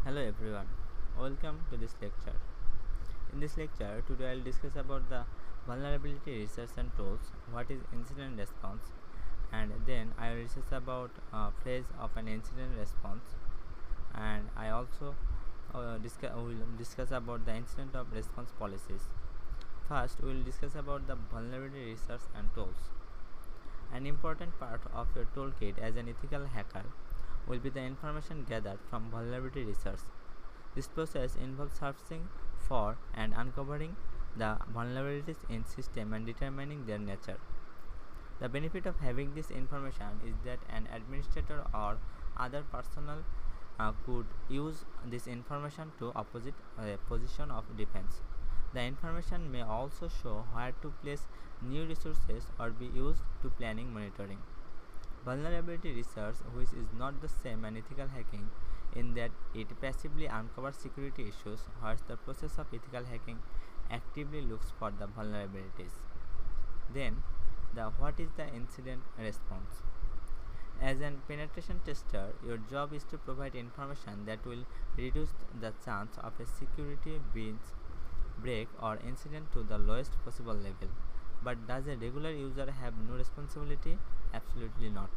Hello everyone, welcome to this lecture. In this lecture, today I'll discuss about the vulnerability research and tools, what is incident response, and then I will discuss about phase of an incident response, and I also will discuss about the incident of response policies. First, we will discuss about the vulnerability research and tools. An important part of your toolkit as an ethical hacker will be the information gathered from vulnerability research. This process involves searching for and uncovering the vulnerabilities in system and determining their nature. The benefit of having this information is that an administrator or other personnel could use this information to opposite a position of defense. The information may also show where to place new resources or be used to planning monitoring. Vulnerability research, which is not the same as ethical hacking in that it passively uncovers security issues, whereas the process of ethical hacking actively looks for the vulnerabilities. Then, what is the incident response? As an penetration tester, your job is to provide information that will reduce the chance of a security break or incident to the lowest possible level. But does a regular user have no responsibility? Absolutely not.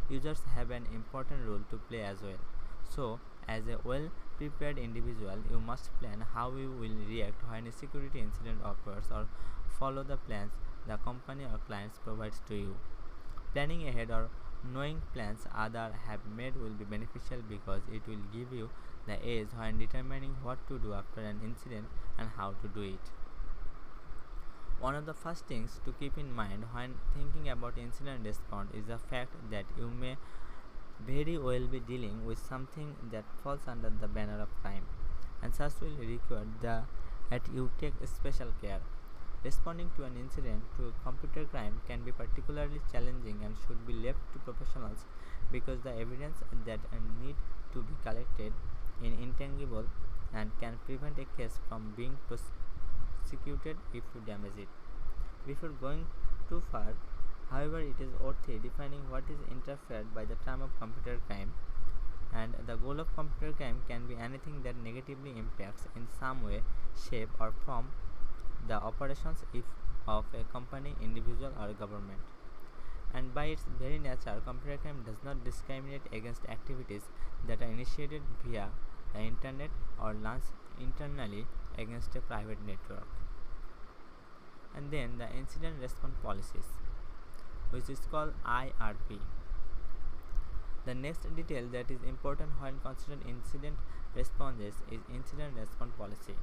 Users have an important role to play as well. So, as a well-prepared individual, you must plan how you will react when a security incident occurs or follow the plans the company or clients provides to you. Planning ahead or knowing plans others have made will be beneficial because it will give you the edge when determining what to do after an incident and how to do it. One of the first things to keep in mind when thinking about incident response is the fact that you may very well be dealing with something that falls under the banner of crime, and such will require that you take special care. Responding to an incident to computer crime can be particularly challenging and should be left to professionals because the evidence that need to be collected is intangible and can prevent a case from being prosecuted if you damage it. Before going too far, however, it is worth defining what is interfered by the term of computer crime, and the goal of computer crime can be anything that negatively impacts in some way, shape or form the operations of a company, individual or government. And by its very nature, computer crime does not discriminate against activities that are initiated via the internet or launched internally against a private network. And then the incident response policies, which is called IRP. The next detail that is important when considering incident responses is incident response policy.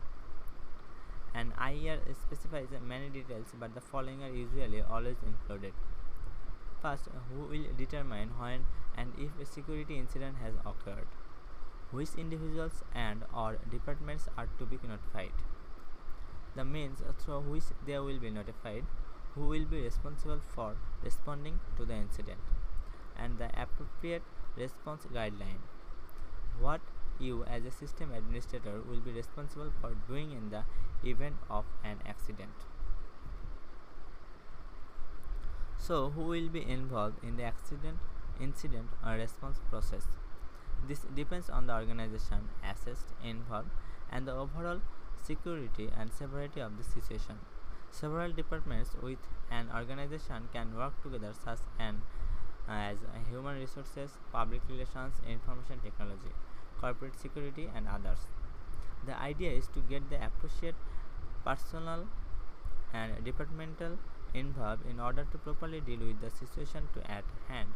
An IR specifies many details, but the following are usually always included. First, who will determine when and if a security incident has occurred, which individuals and or departments are to be notified, the means through which they will be notified, who will be responsible for responding to the incident, and the appropriate response guideline, what you as a system administrator will be responsible for doing in the event of an accident. So, who will be involved in the incident or response process? This depends on the organization assessed, involved, and the overall security and severity of the situation. Several departments with an organization can work together, such as human resources, public relations, information technology, corporate security, and others. The idea is to get the appropriate personnel and departmental involved in order to properly deal with the situation at hand.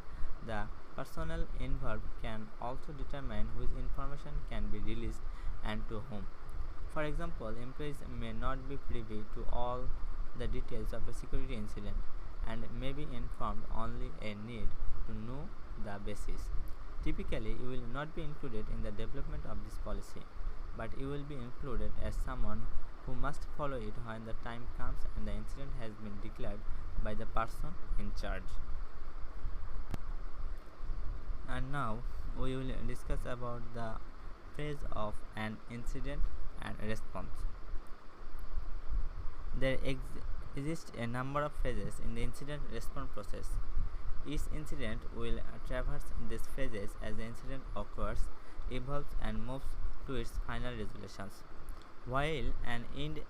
The personnel involved can also determine which information can be released and to whom. For example, employees may not be privy to all the details of a security incident and may be informed only a need to know the basis. Typically, you will not be included in the development of this policy, but you will be included as someone who must follow it when the time comes and the incident has been declared by the person in charge. And now we will discuss about the phase of an incident and response. There exists a number of phases in the incident response process. Each incident will traverse these phases as the incident occurs, evolves and moves to its final resolutions. While an end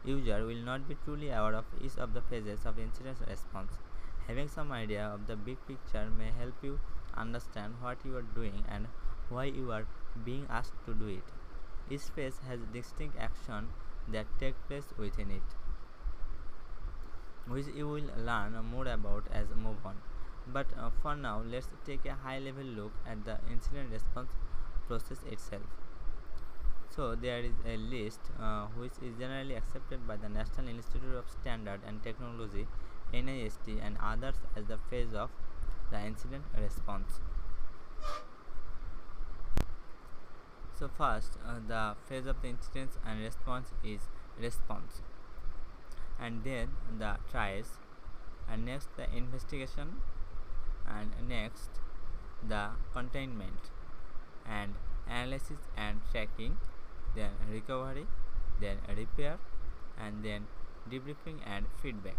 user will not be truly aware of each of the phases of incident response, having some idea of the big picture may help you understand what you are doing and why you are being asked to do it. Each phase has distinct action that take place within it, which you will learn more about as we move on. But for now, let's take a high level look at the incident response process itself. So there is a list which is generally accepted by the National Institute of Standard and Technology (NIST) and others as the phase of the incident response. So first, the phase of the incident and response is response, and then the trials, and next the investigation, and next the containment, and analysis and tracking, then recovery, then repair, and then debriefing and feedback.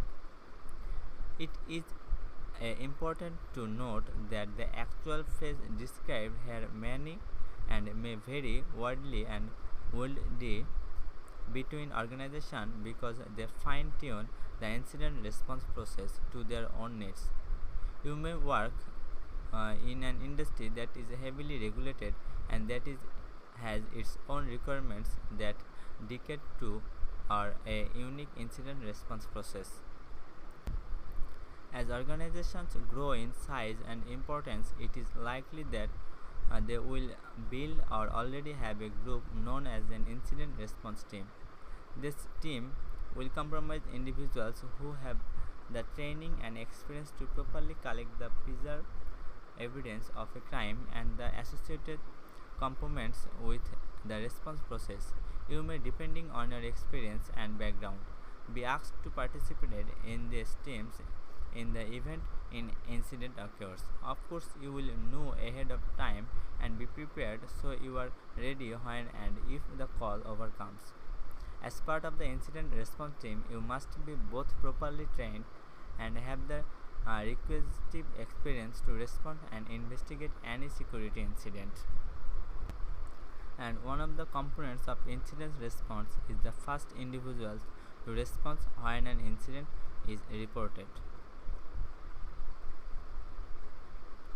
It is important to note that the actual phase described here many and may vary widely and wildly between organizations because they fine-tune the incident response process to their own needs. You may work in an industry that is heavily regulated and that has its own requirements that dictate to or a unique incident response process. As organizations grow in size and importance, it is likely that they will build or already have a group known as an incident response team. This team will comprise individuals who have the training and experience to properly collect the preserve evidence of a crime and the associated components with the response process. You may, depending on your experience and background, be asked to participate in these teams in the event an incident occurs. Of course, you will know ahead of time and be prepared so you are ready when and if the call overcomes. As part of the incident response team, you must be both properly trained and have the requisite experience to respond and investigate any security incident. And one of the components of incident response is the first individuals to respond when an incident is reported.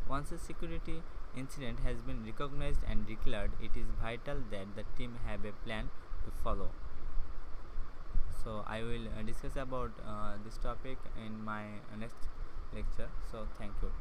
Once a security incident has been recognized and declared, it is vital that the team have a plan to follow. So I will discuss about this topic in my next lecture. So thank you.